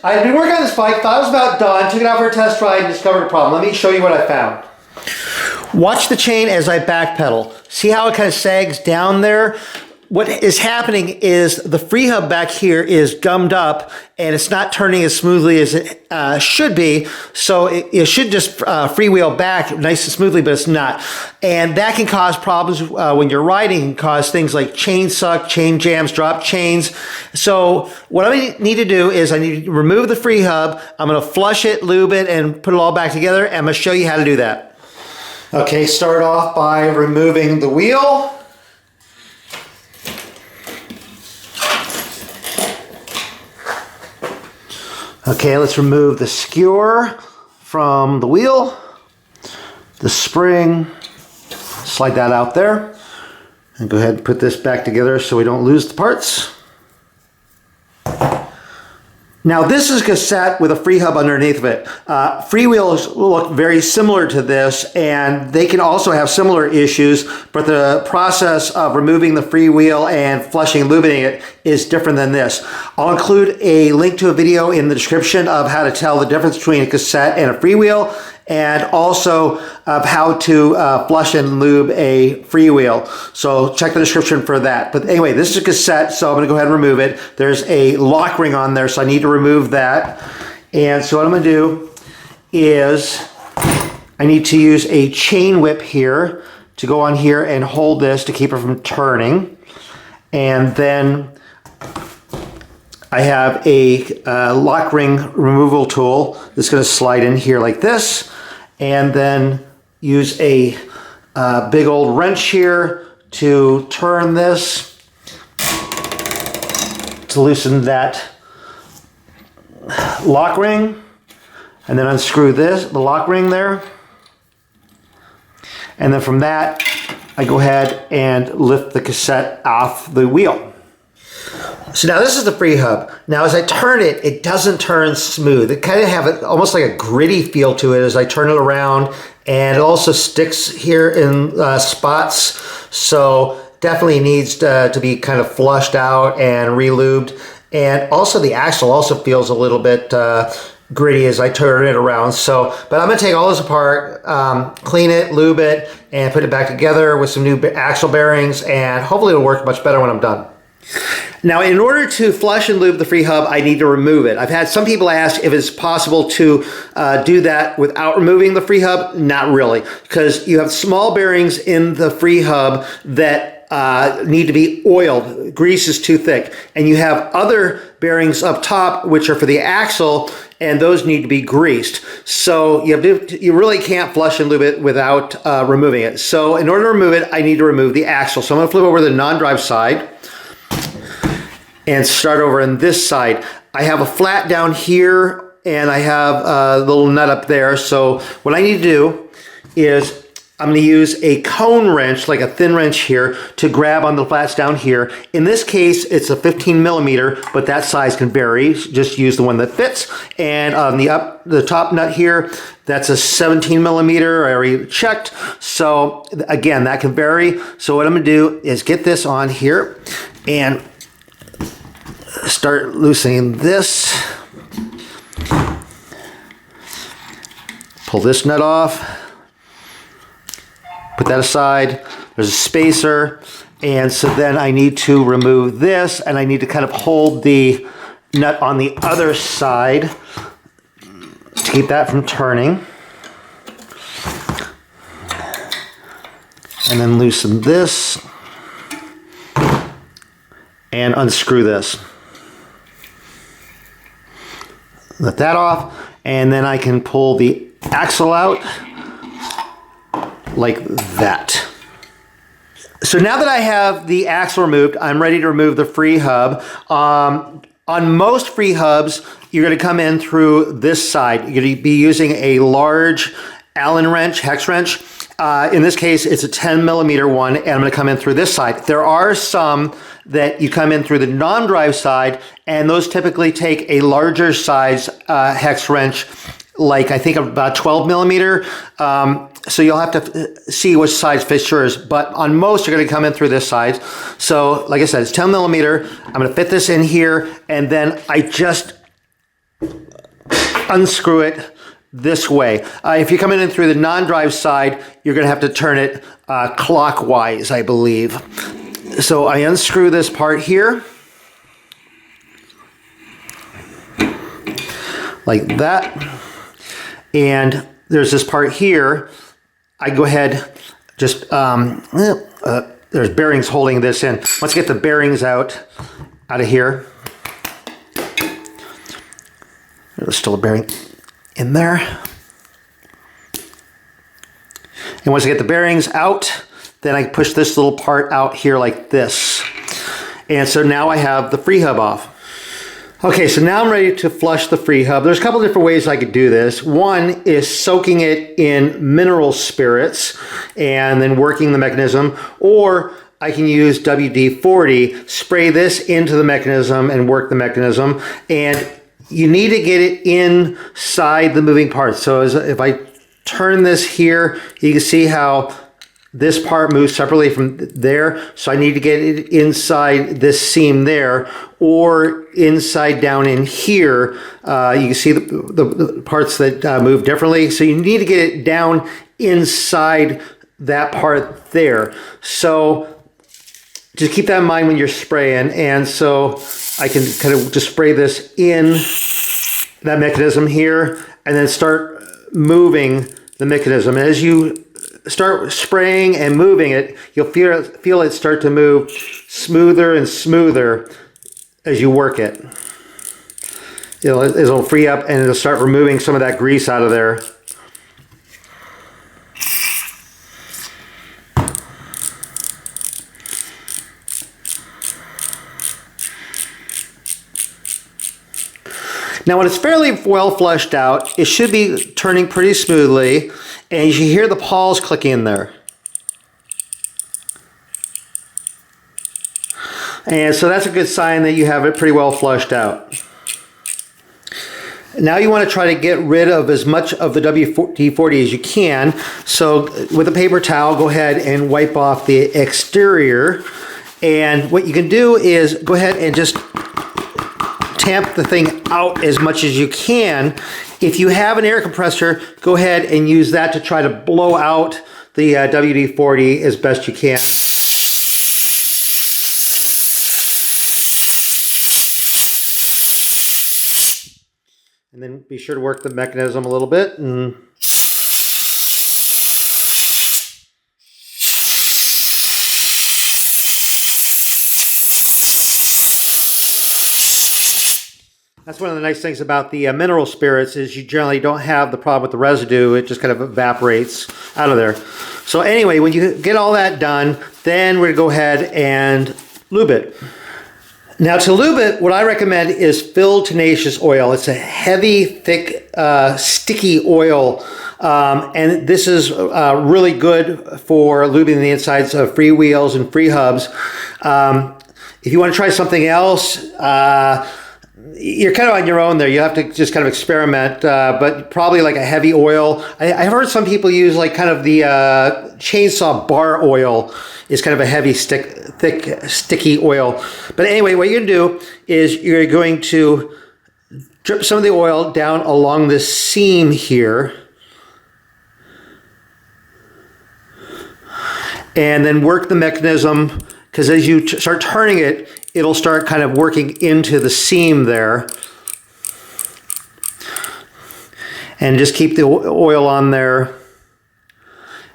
I've been working on this bike, thought it was about done, took it out for a test ride, and discovered a problem. Let me show you what I found. Watch the chain as I backpedal. See how it kind of sags down there? What is happening is the free hub back here is gummed up and it's not turning as smoothly as it should be. So it should just freewheel back nice and smoothly, but it's not. And that can cause problems when you're riding. It can cause things like chain suck, chain jams, drop chains. So what I need to do is I need to remove the free hub. I'm going to flush it, lube it, and put it all back together. And I'm going to show you how to do that. Okay, start off by removing the wheel. Okay, let's remove the skewer from the wheel, the spring, slide that out there, and go ahead and put this back together so we don't lose the parts. Now this is Cassette with a free hub underneath of it. Freewheels look very similar to this and they can also have similar issues, but the process of removing the free wheel and flushing and lubricating it is different than this. I'll include a link to a video in the description of how to tell the difference between a cassette and a freewheel, and also of how to flush and lube a freewheel. So check the description for that. But anyway, this is a cassette, so I'm gonna go ahead and remove it. There's a lock ring on there, so I need to remove that. And so what I'm gonna do is I need to use a chain whip here to go on here and hold this to keep it from turning. And then I have a lock ring removal tool that's going to slide in here like this, and then use a big old wrench here to turn this to loosen that lock ring, and then unscrew the lock ring there, and then from that I go ahead and lift the cassette off the wheel. So now this is the free hub. Now as I turn it, it doesn't turn smooth. It kind of have almost like a gritty feel to it as I turn it around, and it also sticks here in spots. So definitely needs to be kind of flushed out and re-lubed. And also the axle also feels a little bit gritty as I turn it around. So, but I'm gonna take all this apart, clean it, lube it, and put it back together with some new axle bearings, and hopefully it'll work much better when I'm done. Now, in order to flush and lube the free hub, I need to remove it. I've had some people ask if it's possible to do that without removing the free hub. Not really, because you have small bearings in the free hub that need to be oiled. Grease is too thick. And you have other bearings up top, which are for the axle, and those need to be greased. So you really can't flush and lube it without removing it. So in order to remove it, I need to remove the axle. So I'm going to flip over to the non-drive side and start over on this side. I have a flat down here and I have a little nut up there. So what I need to do is I'm going to use a cone wrench, like a thin wrench here, to grab on the flats down here. In this case, it's a 15 millimeter, but that size can vary. Just use the one that fits. And on the top nut here, that's a 17 millimeter. I already checked. So again, that can vary. So what I'm going to do is get this on here and start loosening this. Pull this nut off. Put that aside. There's a spacer. And so then I need to remove this, and I need to kind of hold the nut on the other side to keep that from turning. And then loosen this and unscrew this. Let that off, and then I can pull the axle out like that. So now that I have the axle removed, I'm ready to remove the free hub. On most free hubs, you're going to come in through this side. You're going to be using a large Allen wrench, hex wrench. In this case, it's a 10 millimeter one, and I'm going to come in through this side. There are some that you come in through the non-drive side, and those typically take a larger size hex wrench, like I think about 12 millimeter. So you'll have to see which side fits yours, but on most you're going to come in through this side. So like I said, it's 10 millimeter. I'm going to fit this in here, and then I just unscrew it this way. If you're coming in through the non-drive side, you're going to have to turn it clockwise, I believe. So I unscrew this part here, like that. And there's this part here. I go ahead, just, there's bearings holding this in. Let's get the bearings out of here. There's still a bearing in there. And once I get the bearings out, then I push this little part out here like this. And so now I have the free hub off. Okay, so now I'm ready to flush the free hub. There's a couple different ways I could do this. One is soaking it in mineral spirits and then working the mechanism, or I can use WD-40, spray this into the mechanism and work the mechanism. And you need to get it inside the moving parts. So if I turn this here, you can see how this part moves separately from there. So I need to get it inside this seam there, or inside down in here. You can see the parts that move differently. So you need to get it down inside that part there. So just keep that in mind when you're spraying. And so I can kind of just spray this in that mechanism here and then start moving the mechanism. And as you start spraying and moving it, you'll feel it start to move smoother and smoother as you work it. It'll free up and it'll start removing some of that grease out of there. Now when it's fairly well flushed out, it should be turning pretty smoothly, and you should hear the pawls clicking in there. And so that's a good sign that you have it pretty well flushed out. Now you want to try to get rid of as much of the WD-40 as you can. So with a paper towel, go ahead and wipe off the exterior. And what you can do is go ahead and just tamp the thing out as much as you can. If you have an air compressor, go ahead and use that to try to blow out the WD-40 as best you can. And then be sure to work the mechanism a little bit. And that's one of the nice things about the mineral spirits is you generally don't have the problem with the residue. It just kind of evaporates out of there. So anyway, when you get all that done, then we're going to go ahead and lube it. Now to lube it, what I recommend is Phil Tenacious Oil. It's a heavy, thick, sticky oil. And this is really good for lubing the insides of free wheels and free hubs. If you want to try something else, you're kind of on your own there. You have to just kind of experiment, but probably like a heavy oil. I've heard some people use like kind of the chainsaw bar oil is kind of a heavy, thick, sticky oil. But anyway, what you're going to do is you're going to drip some of the oil down along this seam here. And then work the mechanism, because as you start turning it, it'll start kind of working into the seam there. And just keep the oil on there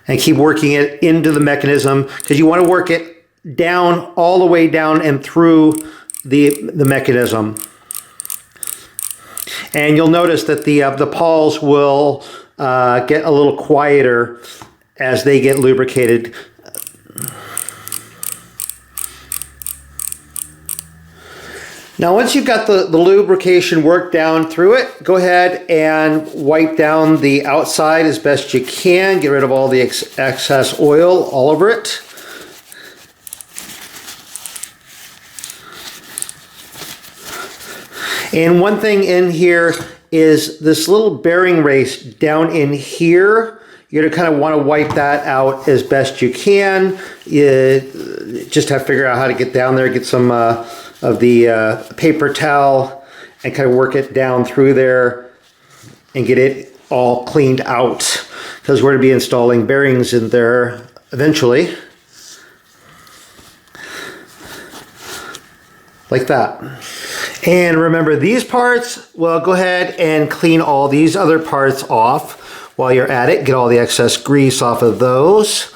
and keep working it into the mechanism, because you want to work it down, all the way down and through the mechanism. And you'll notice that the pawls will get a little quieter as they get lubricated. Now once you've got the lubrication worked down through it, go ahead and wipe down the outside as best you can. Get rid of all the excess oil all over it. And one thing in here is this little bearing race down in here. You're going to kind of want to wipe that out as best you can. You just have to figure out how to get down there, get some of the paper towel and kind of work it down through there. and get it all cleaned out, because we're going to be installing bearings in there eventually. Like that. And remember these parts, well, go ahead and clean all these other parts off while you're at it. Get all the excess grease off of those.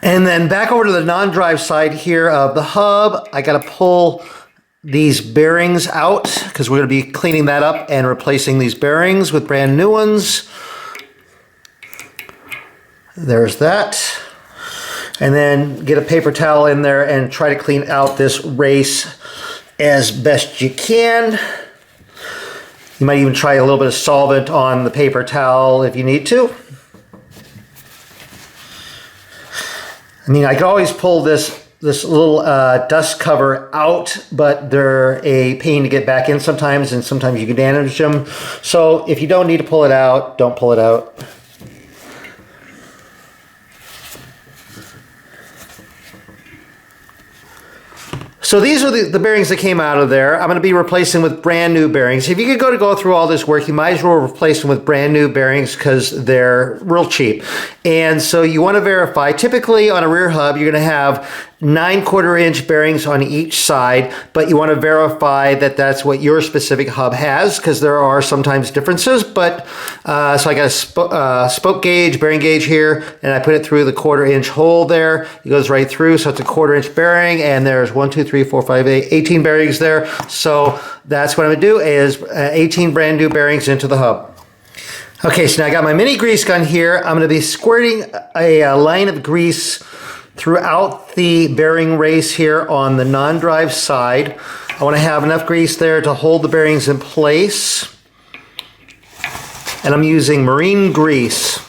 And then back over to the non-drive side here of the hub, I got to pull these bearings out because we're going to be cleaning that up and replacing these bearings with brand new ones. There's that. And then get a paper towel in there and try to clean out this race as best you can. You might even try a little bit of solvent on the paper towel if you need to. I mean, I could always pull this little dust cover out, but they're a pain to get back in sometimes, and sometimes you can damage them. So if you don't need to pull it out, don't pull it out. So these are the bearings that came out of there. I'm going to be replacing with brand new bearings. If you could go through all this work, you might as well replace them with brand new bearings because they're real cheap. And so you want to verify, typically on a rear hub, you're going to have 9/4 inch bearings on each side, but you want to verify that that's what your specific hub has, because there are sometimes differences. But so I got a spoke gauge, bearing gauge here, and I put it through the 1/4 inch hole there. It goes right through, so it's a 1/4 inch bearing, and there's 1, 2, 3, 4, 5, 8, 18 bearings there. So that's what I'm going to do is 18 brand new bearings into the hub. Okay, so now I got my mini grease gun here. I'm going to be squirting a line of grease throughout the bearing race here on the non-drive side. I want to have enough grease there to hold the bearings in place. And I'm using marine grease.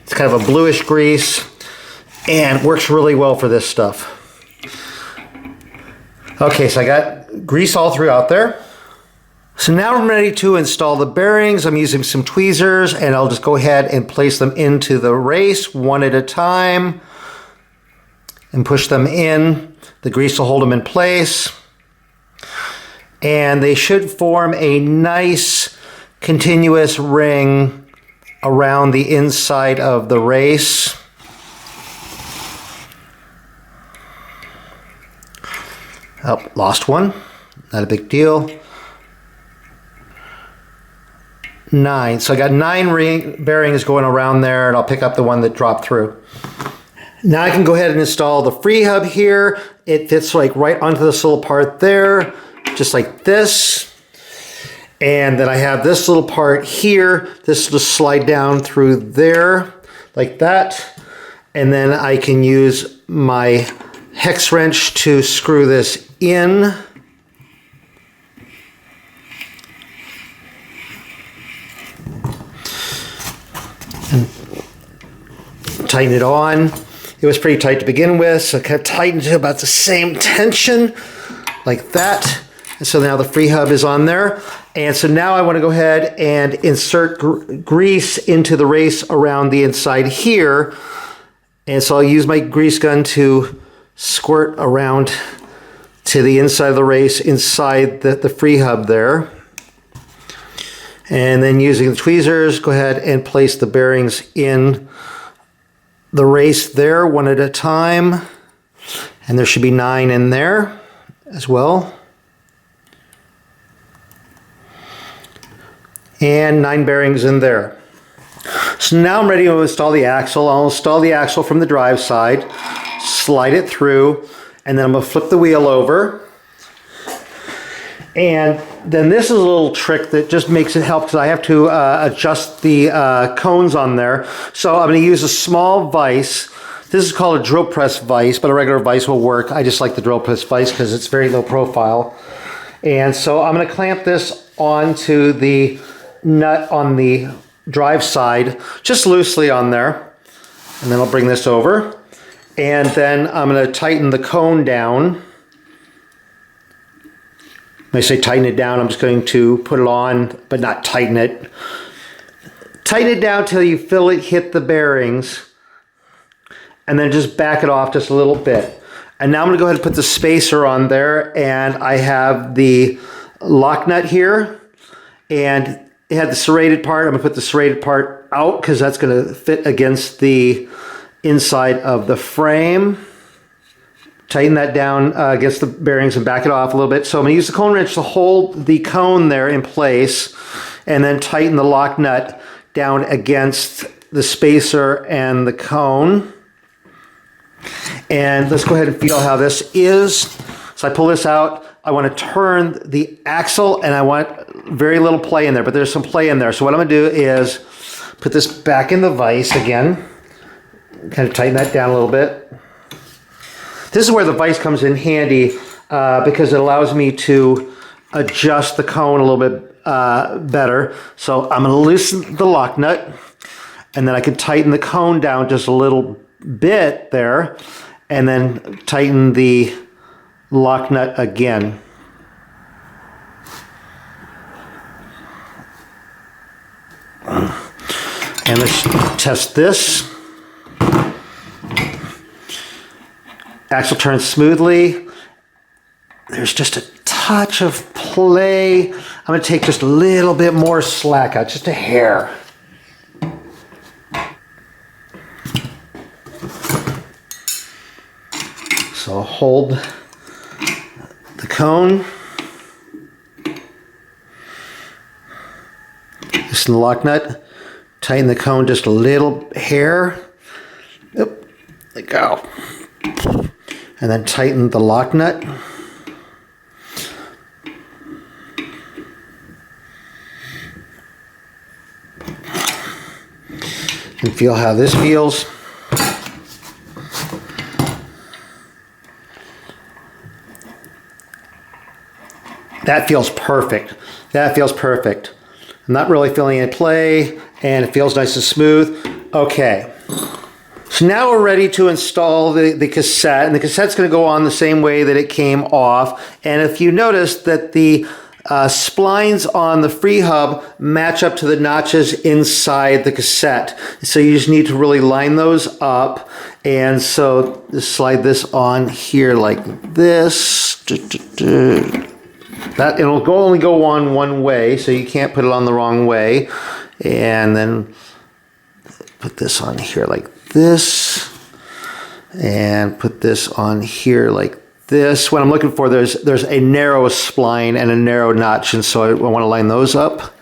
It's kind of a bluish grease and works really well for this stuff. Okay, so I got grease all throughout there. So now I'm ready to install the bearings. I'm using some tweezers, and I'll just go ahead and place them into the race one at a time and push them in. The grease will hold them in place. And they should form a nice continuous ring around the inside of the race. Oh, lost one. Not a big deal. 9. So I got 9 bearings going around there, and I'll pick up the one that dropped through. Now I can go ahead and install the free hub here. It fits like right onto this little part there, just like this. And then I have this little part here. This will just slide down through there like that. And then I can use my hex wrench to screw this in. And tighten it on. It was pretty tight to begin with, so I kind of tightened to about the same tension, like that. And so now the free hub is on there. And so now I want to go ahead and insert grease into the race around the inside here. And so I'll use my grease gun to squirt around to the inside of the race, inside the free hub there. And then using the tweezers, go ahead and place the bearings in the race there one at a time. And there should be 9 in there as well. And 9 bearings in there. So now I'm ready to install the axle. I'll install the axle from the drive side, slide it through, and then I'm going to flip the wheel over. And then this is a little trick that just makes it help, because I have to adjust the cones on there. So I'm going to use a small vise. This is called a drill press vise, but a regular vise will work. I just like the drill press vise because it's very low profile. And so I'm going to clamp this onto the nut on the drive side, just loosely on there. And then I'll bring this over. And then I'm going to tighten the cone down. When I say tighten it down, I'm just going to put it on, but not tighten it. Tighten it down till you feel it hit the bearings, and then just back it off just a little bit. And now I'm going to go ahead and put the spacer on there, and I have the lock nut here, and it had the serrated part. I'm gonna put the serrated part out because that's gonna fit against the inside of the frame. Tighten that down against the bearings and back it off a little bit. So I'm gonna use the cone wrench to hold the cone there in place, and then tighten the lock nut down against the spacer and the cone. And let's go ahead and feel how this is. So I pull this out. I want to turn the axle, and I want very little play in there, but there's some play in there. So what I'm going to do is put this back in the vise again. Kind of tighten that down a little bit. This is where the vise comes in handy because it allows me to adjust the cone a little bit better. So I'm going to loosen the lock nut, and then I can tighten the cone down just a little bit there, and then tighten the lock nut again. And let's test this. Axle turns smoothly. There's just a touch of play. I'm going to take just a little bit more slack out, just a hair. So I'll hold the cone, loosen the lock nut, tighten the cone just a little hair, oop, let go, and then tighten the lock nut. And feel how this feels. That feels perfect. That feels perfect. I'm not really feeling any play, and it feels nice and smooth. Okay. So now we're ready to install the cassette, and the cassette's going to go on the same way that it came off. And if you notice that the splines on the freehub match up to the notches inside the cassette. So you just need to really line those up. And so just slide this on here like this. That it'll only go on one way, so you can't put it on the wrong way. And then put this on here like this, and put this on here like this. What I'm looking for, there's a narrow spline and a narrow notch, and so I want to line those up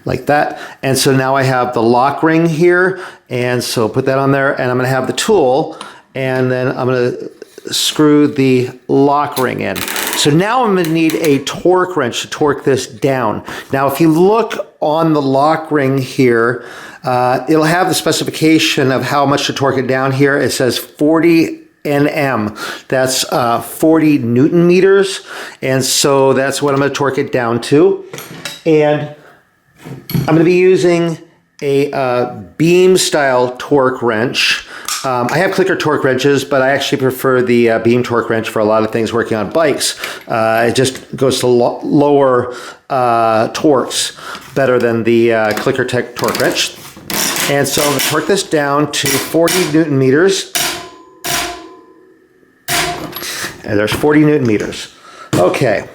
like that. And so now I have the lock ring here, and so put that on there, and I'm going to have the tool, and then I'm going to screw the lock ring in. So now I'm going to need a torque wrench to torque this down. Now if you look on the lock ring here, it'll have the specification of how much to torque it down here. It says 40 Nm. That's 40 Newton meters. And so that's what I'm going to torque it down to. And I'm going to be using a beam style torque wrench. I have clicker torque wrenches, but I actually prefer the beam torque wrench for a lot of things working on bikes. It just goes to lower torques better than the clicker torque wrench. And so I'm going to torque this down to 40 Newton meters. And there's 40 Newton meters. Okay.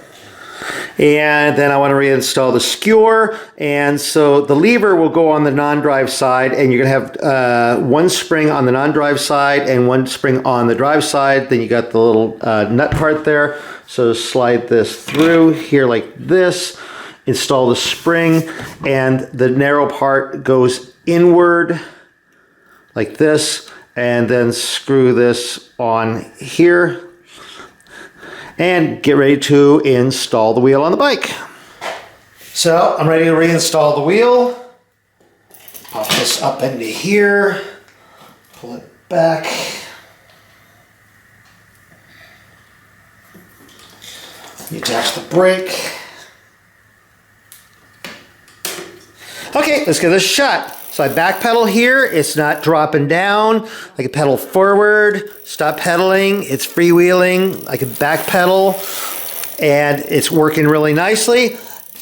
And then I want to reinstall the skewer. And so the lever will go on the non-drive side, and you're going to have one spring on the non-drive side and one spring on the drive side. Then you got the little nut part there. So slide this through here like this, install the spring, and the narrow part goes inward like this, and then screw this on here. And get ready to install the wheel on the bike. So I'm ready to reinstall the wheel. Pop this up into here, pull it back. You attach the brake. Okay, let's give this a shot. So I backpedal here, it's not dropping down. I can pedal forward, stop pedaling, it's freewheeling. I can backpedal, and it's working really nicely.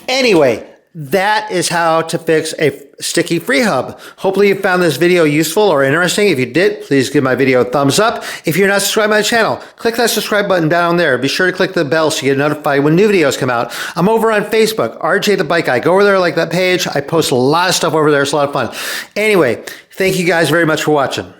Anyway, that is how to fix a sticky free hub. Hopefully you found this video useful or interesting. If you did, please give my video a thumbs up. If you're not subscribed to my channel, click that subscribe button down there. Be sure to click the bell so you get notified when new videos come out. I'm over on Facebook, RJ the Bike Guy. Go over there, like that page. I post a lot of stuff over there. It's a lot of fun. Anyway, thank you guys very much for watching.